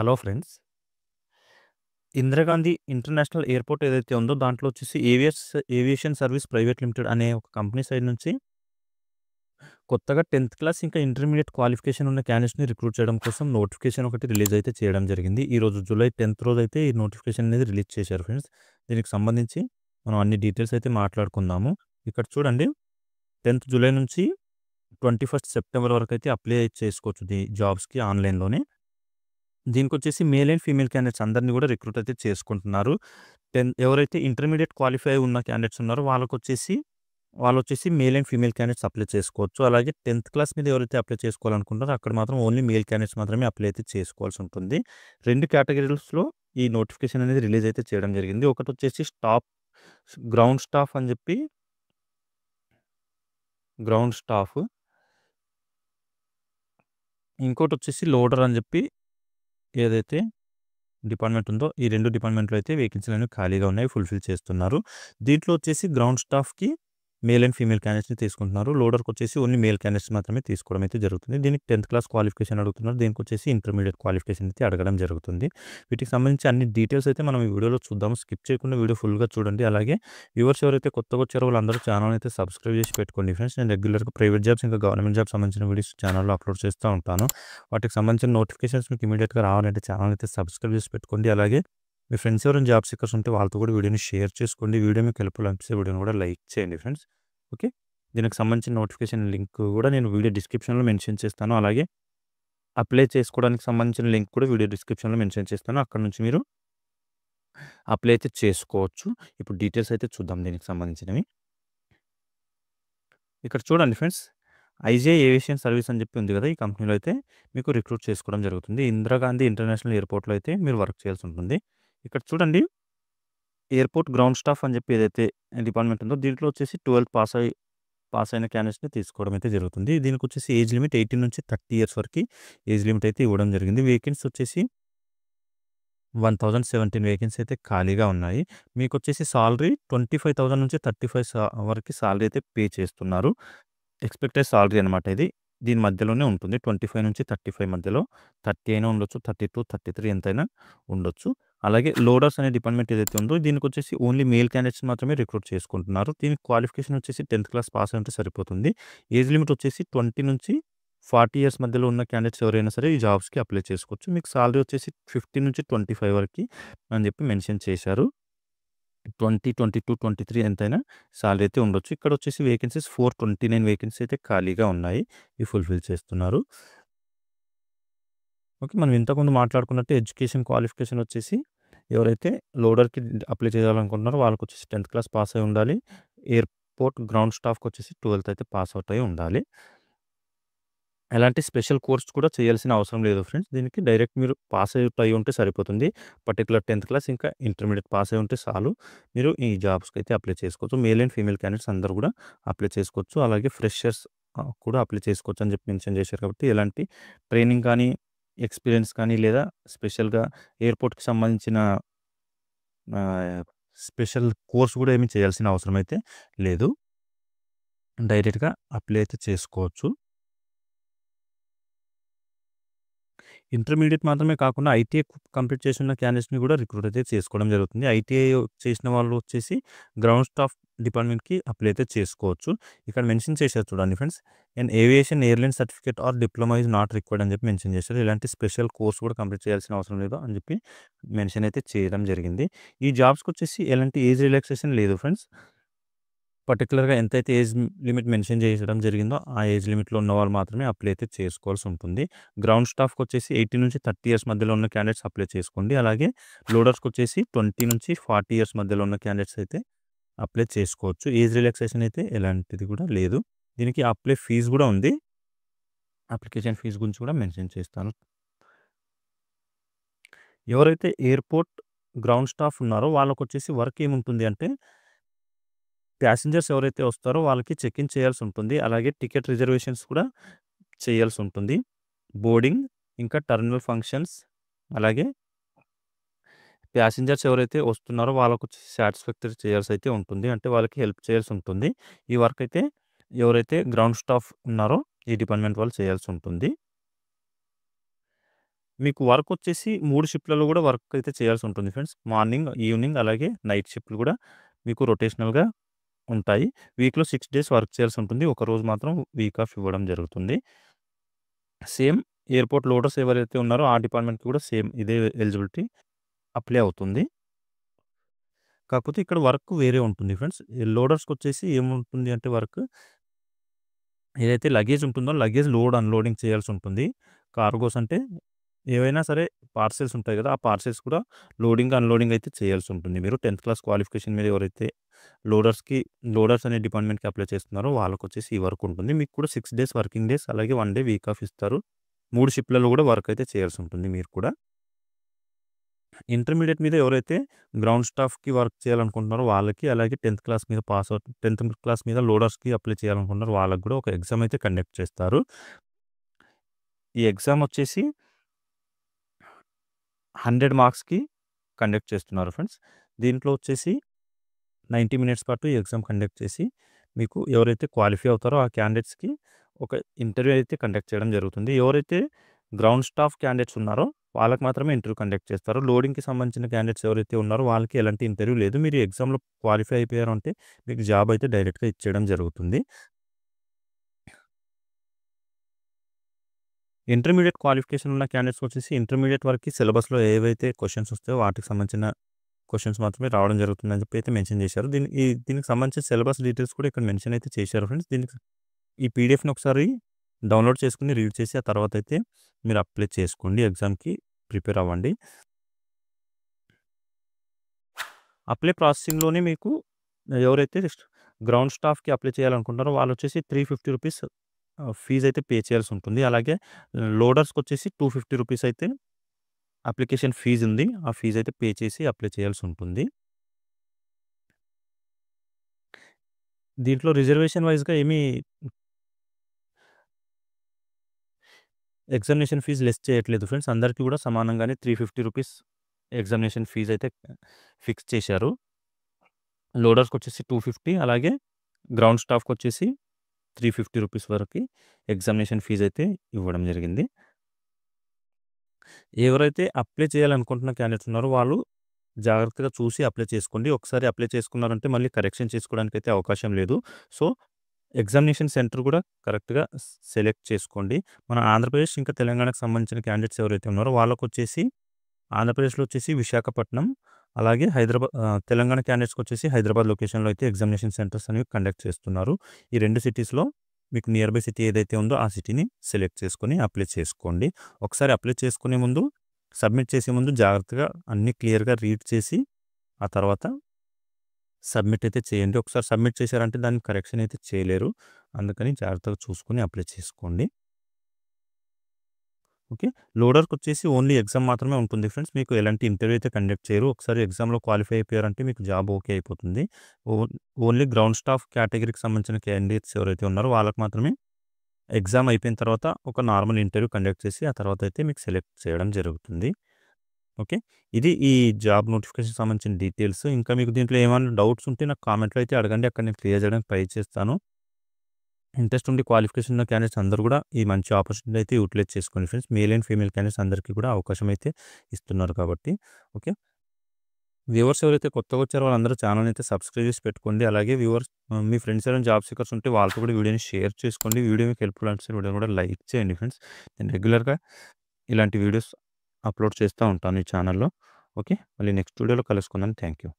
Hello friends. Indira Gandhi international airport ఏదైతే ఉందో దాంట్లో వచ్చేసి ఏవియేషన్ సర్వీస్ ప్రైవేట్ లిమిటెడ్ అనే ఒక కంపెనీ సైడ్ నుంచి కొత్తగా 10థ్ క్లాస్ ఇంకా ఇంటర్మీడియేట్ క్వాలిఫికేషన్ ఉన్న క్యాండిడేట్స్‌ని రిక్రూట్ చేయడం కోసం నోటిఫికేషన్ ఒకటి రిలీజ్ అయితే చేయడం జరిగింది. ఈరోజు జూలై 10థ్ రోజైతే ఈ నోటిఫికేషన్ అనేది రిలీజ్ చేశారు ఫ్రెండ్స్. దీనికి సంబంధించి మనం అన్ని డీటెయిల్స్ అయితే మాట్లాడుకుందాము. ఇక్కడ చూడండి 10థ్ జూలై నుంచి 21st సెప్టెంబర్ వరకైతే అప్లై చేసుకోవచ్చు జాబ్స్‌కి ఆన్‌లైన్‌లోనే. దీనికొచ్చేసి మేల్ అండ్ ఫీమేల్ క్యాండిడేట్స్ అందరిని కూడా రిక్రూట్ అయితే చేసుకుంటున్నారు. ఎవరైతే ఇంటర్మీడియేట్ క్వాలిఫై ఉన్న క్యాండిడేట్స్ ఉన్నారో వాళ్ళొచ్చేసి male and female candidates apply చేసుకోవచ్చు. అలాగే 10థ్ క్లాస్ మీద ఎవరైతే అప్లై చేసుకోవాలనుకుంటారో అక్కడ మాత్రం ఓన్లీ మేల్ క్యాండిడేట్స్ మాత్రమే అప్లై అయితే చేసుకోవాల్సి ఉంటుంది. 2 కేటగిరీస్‌లో ఈ నోటిఫికేషన్ అనేది రిలీజ్ అయితే చేయడం జరిగింది. ఒకటొచ్చేసి గ్రౌండ్ స్టాఫ్ అని చెప్పి గ్రౌండ్ స్టాఫ్. ఇంకోటొచ్చేసి లోడర్ అని చెప్పి ఏదైతే డిపార్ట్మెంట్ ఉందో ఈ 2 డిపార్ట్మెంట్‌లో అయితే వేకెన్సీలు అనేవి ఖాళీగా ఉన్నాయి. ఫుల్‌ఫిల్ చేస్తున్నారు. దీంట్లో వచ్చేసి గ్రౌండ్ స్టాఫ్‌కి మేల్ అండ్ ఫీమేల్ క్యాండిడేట్స్‌ని తీసుకుంటున్నారు. లోడర్‌కొచ్చేసి ఓన్లీ మేల్ క్యాండిడేట్స్ మాత్రమే తీసుకోవడం అయితే జరుగుతుంది. దీనికి 10థ్ క్లాస్ క్వాలిఫికేషన్ అడుగుతున్నారు. దీనికొచ్చేసి ఇంటర్మీడియేట్ క్వాలిఫికేషన్ అయితే అడగడం జరుగుతుంది. వీటికి సంబంధించి అన్ని డీటెయిల్స్ అయితే మనం ఈ వీడియోలో చూద్దాము. స్కిప్ చేయకుండా వీడియో ఫుల్‌గా చూడండి. అలాగే వ్యూవర్స్ ఎవరైతే కొత్తగా వచ్చారో వాళ్ళందరూ ఛానల్‌ని అయితే సబ్స్క్రైబ్ చేసి పెట్టుకోండి ఫ్రెండ్స్. నేను రెగ్యులర్‌గా ప్రైవేట్ జాబ్స్ ఇంకా గవర్నమెంట్ జాబ్స్ సంబంధించిన వీడియోస్ ఛానల్‌లో అప్లోడ్ చేస్తూ ఉంటాను. వాటికి సంబంధించిన నోటిఫికేషన్స్ మీకు ఇమీడియట్‌గా రావాలంటే ఛానల్ అయితే సబ్స్క్రైబ్ చేసి పెట్టుకోండి. అలాగే మీ ఫ్రెండ్స్ ఎవరైనా జాబ్ సీకర్స్ ఉంటే వాళ్ళతో కూడా వీడియోని షేర్ చేసుకోండి. వీడియో మీకు హెల్ప్‌ఫుల్ అనిపిస్తే వీడియోని కూడా లైక్ చేయండి ఫ్రెండ్స్. ఓకే. దీనికి సంబంధించిన నోటిఫికేషన్ లింక్ కూడా నేను వీడియో డిస్క్రిప్షన్‌లో మెన్షన్ చేస్తాను. అలాగే అప్లై చేసుకోవడానికి సంబంధించిన లింక్ కూడా వీడియో డిస్క్రిప్షన్‌లో మెన్షన్ చేస్తాను. అక్కడ నుంచి మీరు అప్లై అయితే చేసుకోవచ్చు. ఇప్పుడు డీటెయిల్స్ అయితే చూద్దాం దీనికి సంబంధించినవి. ఇక్కడ చూడండి ఫ్రెండ్స్. ఐజే ఏవియేషన్ సర్వీస్ అని చెప్పి ఉంది కదా! ఈ కంపెనీలో అయితే మీకు రిక్రూట్ చేసుకోవడం జరుగుతుంది. ఇందిరాగాంధీ ఇంటర్నేషనల్ ఎయిర్‌పోర్ట్‌లో అయితే మీరు వర్క్ చేయాల్సి ఉంటుంది. ఇక్కడ చూడండి ఎయిర్‌పోర్ట్ గ్రౌండ్ స్టాఫ్ అని చెప్పి ఏదైతే డిపార్ట్మెంట్ ఉందో దీంట్లో వచ్చేసి 12థ్ పాస్ అయిన క్యాండిడేట్స్‌ని తీసుకోవడం అయితే జరుగుతుంది. దీనికొచ్చేసి ఏజ్ లిమిట్ 18 నుంచి 30 ఇయర్స్ వరకి ఏజ్ లిమిట్ అయితే ఇవ్వడం జరిగింది. వేకెన్సీ వచ్చేసి 1017 వేకెన్సీ అయితే ఖాళీగా ఉన్నాయి. మీకొచ్చేసి సాలరీ 25,000 నుంచి 35 వరకి సాలరీ అయితే పే చేస్తున్నారు. ఎక్స్‌పెక్టెడ్ సాలరీ అనమాట ఇది. దీని మధ్యలోనే ఉంటుంది. 25 నుంచి 35 మధ్యలో. 30 అయినా ఉండొచ్చు. 32, 33 ఎంతైనా ఉండొచ్చు. అలాగే లోడర్స్ అనే డిపార్ట్మెంట్ ఏదైతే ఉందో దీనికొచ్చేసి ఓన్లీ మేల్ క్యాండిడేట్స్ మాత్రమే రిక్రూట్ చేసుకుంటున్నారు. దీనికి క్వాలిఫికేషన్ వచ్చేసి 10థ్ క్లాస్ పాస్ అయి ఉంటే సరిపోతుంది. ఏజ్ లిమిట్ వచ్చేసి 20 నుంచి 40 ఇయర్స్ మధ్యలో ఉన్న క్యాండిడేట్స్ ఎవరైనా సరే ఈ జాబ్స్‌కి అప్లై చేసుకోవచ్చు. మీకు సాలరీ వచ్చేసి 15 నుంచి 25 వరకి అని చెప్పి మెన్షన్ చేశారు. 20, 22, 23 ఎంతైనా సాలరీ అయితే ఉండొచ్చు. ఇక్కడ వచ్చేసి వేకెన్సీస్ 429 వేకెన్సీ అయితే ఖాళీగా ఉన్నాయి. ఇవి ఫుల్‌ఫిల్ చేస్తున్నారు. ఓకే. మనం ఇంతకుముందు మాట్లాడుకున్నట్టు ఎడ్యుకేషన్ క్వాలిఫికేషన్ వచ్చేసి ఎవరైతే లోడర్‌కి అప్లై చేయాలనుకుంటున్నారో వాళ్ళకొచ్చేసి 10థ్ క్లాస్ పాస్ అయి ఉండాలి. ఎయిర్‌పోర్ట్ గ్రౌండ్ స్టాఫ్‌కొచ్చేసి 12థ్ అయితే పాస్ అవుట్ అయ్యి ఉండాలి. ఎలాంటి స్పెషల్ కోర్స్ కూడా చేయాల్సిన అవసరం లేదు ఫ్రెండ్స్. దీనికి డైరెక్ట్ మీరు పాస్ అవుట్ అయ్యి ఉంటే సరిపోతుంది. పర్టిక్యులర్ 10థ్ క్లాస్ ఇంకా ఇంటర్మీడియేట్ పాస్ అయి ఉంటే చాలు. మీరు ఈ జాబ్స్‌కి అయితే అప్లై చేసుకోవచ్చు. మేల్ అండ్ ఫీమేల్ క్యాండిడేట్స్ అందరూ కూడా అప్లై చేసుకోవచ్చు. అలాగే ఫ్రెషర్స్ కూడా అప్లై చేసుకోవచ్చు అని చెప్పి మెన్షన్ చేశారు కాబట్టి ఎలాంటి ట్రైనింగ్ కానీ, ఎక్స్‌పీరియన్స్ కానీ లేదా స్పెషల్‌గా ఎయిర్‌పోర్ట్‌కి సంబంధించిన స్పెషల్ కోర్స్ కూడా ఏమి చేయాల్సిన అవసరం అయితే లేదు. డైరెక్ట్‌గా అప్లై అయితే చేసుకోవచ్చు. ఇంటర్మీడియేట్ మాత్రమే కాకుండా ఐటీఐ కంప్లీట్ చేసున్న క్యాండిడేట్స్‌ని కూడా రిక్రూట్ అయితే చేసుకోవడం జరుగుతుంది. ఐటీఐ చేసిన వాళ్ళు వచ్చేసి గ్రౌండ్ స్టాఫ్ డిపార్ట్మెంట్‌కి అప్లై అయితే చేసుకోవచ్చు. ఇక్కడ మెన్షన్ చేశారు చూడండి friends. Aviation airline certificate or diploma is not required అని చెప్పి మెన్షన్ చేశారు. ఇలాంటి స్పెషల్ కోర్స్ కూడా కంప్లీట్ చేయాల్సిన అవసరం లేదు అని చెప్పి మెన్షన్ అయితే చేయడం జరిగింది. ఈ జాబ్స్‌కి వచ్చేసి ఎలాంటి ఏజ్ రిలాక్సేషన్ లేదు ఫ్రెండ్స్. పర్టిక్యులర్‌గా ఎంతైతే ఏజ్ లిమిట్ మెన్షన్ చేయడం జరిగిందో, ఆ ఏజ్ లిమిట్‌లో ఉన్నవాళ్ళు మాత్రమే అప్లై అయితే చేసుకోవాల్సి ఉంటుంది. గ్రౌండ్ స్టాఫ్‌కొచ్చేసి 18 నుంచి 30 ఇయర్స్ మధ్యలో ఉన్న క్యాండిడేట్స్ అప్లై చేసుకోండి. అలాగే లోడర్స్‌కొచ్చేసి 20 నుంచి 40 ఇయర్స్ మధ్యలో ఉన్న క్యాండిడేట్స్ అయితే అప్లై చేసుకోవచ్చు. ఏజ్ రిలాక్సేషన్ అయితే ఎలాంటిది కూడా లేదు. దీనికి అప్లై ఫీజ్ కూడా ఉంది. అప్లికేషన్ ఫీజ్ గురించి కూడా మెన్షన్ చేస్తాను. ఎవరైతే ఎయిర్‌పోర్ట్ గ్రౌండ్ స్టాఫ్ ఉన్నారో వాళ్ళకొచ్చేసి వర్క్ ఏముంటుంది అంటే ప్యాసింజర్స్ ఎవరైతే వస్తారో వాళ్ళకి చెక్ ఇన్ చేయాల్సి ఉంటుంది. అలాగే టికెట్ రిజర్వేషన్స్ కూడా చేయాల్సి ఉంటుంది. బోర్డింగ్ ఇంకా టెర్మినల్ ఫంక్షన్స్ అలాగే ప్యాసింజర్స్ ఎవరైతే వస్తున్నారో వాళ్ళకు సాటిస్ఫాక్టరీ చేయాల్సి అయితే ఉంటుంది. అంటే వాళ్ళకి హెల్ప్ చేయాల్సి ఉంటుంది. ఈ వర్క్ అయితే ఎవరైతే గ్రౌండ్ స్టాఫ్ ఉన్నారో ఈ డిపార్ట్మెంట్ వాళ్ళు చేయాల్సి ఉంటుంది. మీకు వర్క్ వచ్చేసి 3 షిఫ్ట్‌లలో గూడా వర్క్ అయితే చేయాల్సి ఉంటుంది ఫ్రెండ్స్. మార్నింగ్, ఈవినింగ్ అలాగే నైట్ షిఫ్ట్‌లు గూడా మీకు రొటేషనల్‌గా ఉంటాయి. వీక్‌లో 6 డేస్ వర్క్ చేయాల్సి ఉంటుంది. ఒకరోజు మాత్రం వీక్ ఆఫ్ ఇవ్వడం జరుగుతుంది. సేమ్ ఎయిర్‌పోర్ట్ లోడర్స్ ఎవరైతే ఉన్నారో ఆ డిపార్ట్‌మెంట్‌కి కూడా సేమ్ ఇదే ఎలిజిబిలిటీ అప్లై అవుతుంది. కాకపోతే ఇక్కడ వర్క్ వేరే ఉంటుంది ఫ్రెండ్స్. లోడర్స్‌కొచ్చేసి ఏముంటుంది అంటే వర్క్ ఏదైతే లగేజ్ ఉంటుందో లగేజ్ లోడ్, అన్‌లోడింగ్ చేయాల్సి ఉంటుంది. కార్గోస్ అంటే ఏవైనా సరే పార్సెల్స్ ఉంటాయి గదా! ఆ పార్సెల్స్ కూడా లోడింగ్, అన్‌లోడింగ్ అయితే చేయాల్సి ఉంటుంది. మీరు 10థ్ క్లాస్ క్వాలిఫికేషన్ మీద ఎవరైతే లోడర్స్ అనే డిపార్ట్‌మెంట్‌కి అప్లై చేస్తున్నారో వాళ్ళకొచ్చేసి ఈ వర్క్ ఉంటుంది. మీకు కూడా 6 డేస్ వర్కింగ్ డేస్ అలాగే 1 డే వీక్ ఆఫ్ ఇస్తారు. 3 షిఫ్ట్‌లలో కూడా వర్క్ అయితే చేయాల్సి ఉంటుంది మీరు కూడా. ఇంటర్మీడియేట్ మీద ఎవరైతే గ్రౌండ్ స్టాఫ్‌కి వర్క్ చేయాలనుకుంటున్నారో వాళ్ళకి, అలాగే 10థ్ క్లాస్ మీద 10థ్ క్లాస్ మీద లోడర్స్‌కి అప్లై చేయాలనుకుంటున్నారో వాళ్ళకి కూడా ఒక ఎగ్జామ్ అయితే కండక్ట్ చేస్తారు. ఈ ఎగ్జామ్ వచ్చేసి 100 మార్క్స్‌కి కండక్ట్ చేస్తున్నారు ఫ్రెండ్స్. దీంట్లో వచ్చేసి 90 మినిట్స్ పాటు ఈ ఎగ్జామ్ కండక్ట్ చేసి మీకు ఎవరైతే క్వాలిఫై అవుతారో ఆ క్యాండిడేట్స్‌కి ఒక ఇంటర్వ్యూ అయితే కండక్ట్ చేయడం జరుగుతుంది. ఎవరైతే గ్రౌండ్ స్టాఫ్ క్యాండిడేట్స్ ఉన్నారో వాళ్ళకి మాత్రమే ఇంటర్వ్యూ కండక్ట్ చేస్తారు. లోడింగ్‌కి సంబంధించిన క్యాండిడేట్స్ ఎవరైతే ఉన్నారో వాళ్ళకి ఎలాంటి ఇంటర్వ్యూ లేదు. మీరు ఎగ్జామ్‌లో క్వాలిఫై అయిపోయారు అంటే మీకు జాబ్ అయితే డైరెక్ట్‌గా ఇచ్చేయడం జరుగుతుంది. ఇంటర్మీడియేట్ క్వాలిఫికేషన్ ఉన్న క్యాండిడేట్స్ వచ్చేసి ఇంటర్మీడియేట్ వరకి సిలబస్‌లో ఏవైతే క్వెషన్స్ వస్తాయో వాటికి సంబంధించిన క్వెషన్స్ మాత్రమే రావడం జరుగుతుందని చెప్పి అయితే మెన్షన్ చేశారు. దీనికి సంబంధించిన సిలబస్ డీటెయిల్స్ కూడా ఇక్కడ మెన్షన్ అయితే చేశారు ఫ్రెండ్స్. ఈ పీడిఎఫ్‌ని ఒకసారి డౌన్‌లోడ్ చేసుకొని రీడ్ చేసి ఆ తర్వాత అయితే మీరు అప్లై చేసుకోండి. ఎగ్జామ్‌కి ప్రిపేర్ అవ్వండి. అప్లై ప్రాసెసింగ్‌లోనే మీకు ఎవరైతే గ్రౌండ్ స్టాఫ్‌కి అప్లై చేయాలనుకుంటున్నారో వాళ్ళొచ్చేసి రూ. 350 ఫీజ్ అయితే పే చేయాల్సి ఉంటుంది. అలాగే లోడర్స్‌కొచ్చేసి రూ. 250 అయితే అప్లికేషన్ ఫీజ్ ఉంది. ఆ ఫీజ్ అయితే పే చేసి అప్లై చేయాల్సి ఉంటుంది. దీంట్లో రిజర్వేషన్ వైస్‌గా ఏమీ ఎగ్జామినేషన్ ఫీజ్ లెస్ చేయట్లేదు ఫ్రెండ్స్. అందరికీ కూడా సమానంగానే రూ. 350 ఎగ్జామినేషన్ ఫీజ్ అయితే ఫిక్స్ చేశారు. లోడర్స్‌కొచ్చేసి 250 అలాగే గ్రౌండ్ స్టాఫ్‌కొచ్చేసి రూ. 350 వరకి ఎగ్జామినేషన్ ఫీజ్ అయితే ఇవ్వడం జరిగింది. ఎవరైతే అప్లై చేయాలనుకుంటున్న క్యాండిడేట్స్ ఉన్నారో వాళ్ళు జాగ్రత్తగా చూసి అప్లై చేసుకోండి. ఒకసారి అప్లై చేసుకున్నారంటే మళ్ళీ కరెక్షన్ చేసుకోవడానికైతే అవకాశం లేదు. సో, ఎగ్జామినేషన్ సెంటర్ కూడా కరెక్ట్‌గా సెలెక్ట్ చేసుకోండి. మన ఆంధ్రప్రదేశ్ ఇంకా తెలంగాణకు సంబంధించిన క్యాండిడేట్స్ ఎవరైతే ఉన్నారో వాళ్ళకొచ్చేసి ఆంధ్రప్రదేశ్‌లో వచ్చేసి విశాఖపట్నం, అలాగే తెలంగాణ క్యాండిడేట్స్‌కొచ్చేసి హైదరాబాద్ లొకేషన్‌లో అయితే ఎగ్జామినేషన్ సెంటర్స్ అనేవి కండక్ట్ చేస్తున్నారు. ఈ 2 సిటీస్‌లో మీకు నియర్ బై సిటీ ఏదైతే ఉందో ఆ సిటీని సెలెక్ట్ చేసుకొని అప్లై చేసుకోండి. ఒకసారి అప్లై చేసుకునే ముందు, సబ్మిట్ చేసే ముందు జాగ్రత్తగా అన్నీ క్లియర్‌గా రీడ్ చేసి ఆ తర్వాత సబ్మిట్ అయితే చేయండి. ఒకసారి సబ్మిట్ చేశారంటే దాన్ని కరెక్షన్ అయితే చేయలేరు. అందుకని జాగ్రత్తగా చూసుకొని అప్లై చేసుకోండి. ఓకే. లోడర్‌కొచ్చేసి ఓన్లీ ఎగ్జామ్ మాత్రమే ఉంటుంది ఫ్రెండ్స్. మీకు ఎలాంటి ఇంటర్వ్యూ అయితే కండక్ట్ చేయరు. ఒకసారి ఎగ్జామ్‌లో క్వాలిఫై అయిపోయారంటే మీకు జాబ్ ఓకే అయిపోతుంది. ఓన్ ఓన్లీ గ్రౌండ్ స్టాఫ్ కేటగిరీకి సంబంధించిన క్యాండిడేట్స్ ఎవరైతే ఉన్నారో వాళ్ళకి మాత్రమే ఎగ్జామ్ అయిపోయిన తర్వాత ఒక నార్మల్ ఇంటర్వ్యూ కండక్ట్ చేసి ఆ తర్వాత అయితే మీకు సెలెక్ట్ చేయడం జరుగుతుంది. ఓకే. ఇది ఈ జాబ్ నోటిఫికేషన్‌కి సంబంధించిన డీటెయిల్స్. ఇంకా మీకు దీంట్లో ఏమైనా డౌట్స్ ఉంటే నాకు కామెంట్‌లో అయితే అడగండి. అక్కడ నేను క్లియర్ చేయడానికి ట్రై చేస్తాను. ఇంట్రెస్ట్ ఉండి క్వాలిఫికేషన్ ఉన్న క్యాండిడేట్స్ అందరూ కూడా ఈ మంచి ఆపర్చునిటీ అయితే యూటిలైజ్ చేసుకోండి friends. Male and female candidates అందరికీ కూడా అవకాశం అయితే ఇస్తున్నారు కాబట్టి. ఓకే. వ్యూవర్స్ ఎవరైతే కొత్తగా వచ్చారో వాళ్ళందరూ ఛానెల్‌ని అయితే సబ్స్క్రైబ్ చేసి పెట్టుకోండి. అలాగే మీ ఫ్రెండ్స్ ఎవరైనా జాబ్ సీకర్స్ ఉంటే వాళ్ళతో కూడా వీడియోని షేర్ చేసుకోండి. వీడియో మీకు హెల్ప్‌ఫుల్ అనిపిస్తే వీడియోని కూడా లైక్ చేయండి ఫ్రెండ్స్. నేను రెగ్యులర్‌గా ఇలాంటి వీడియోస్ అప్లోడ్ చేస్తూ ఉంటాను ఈ ఛానెల్‌లో. ఓకే. మళ్ళీ నెక్స్ట్ వీడియోలో కలుసుకుందాం. Thank you.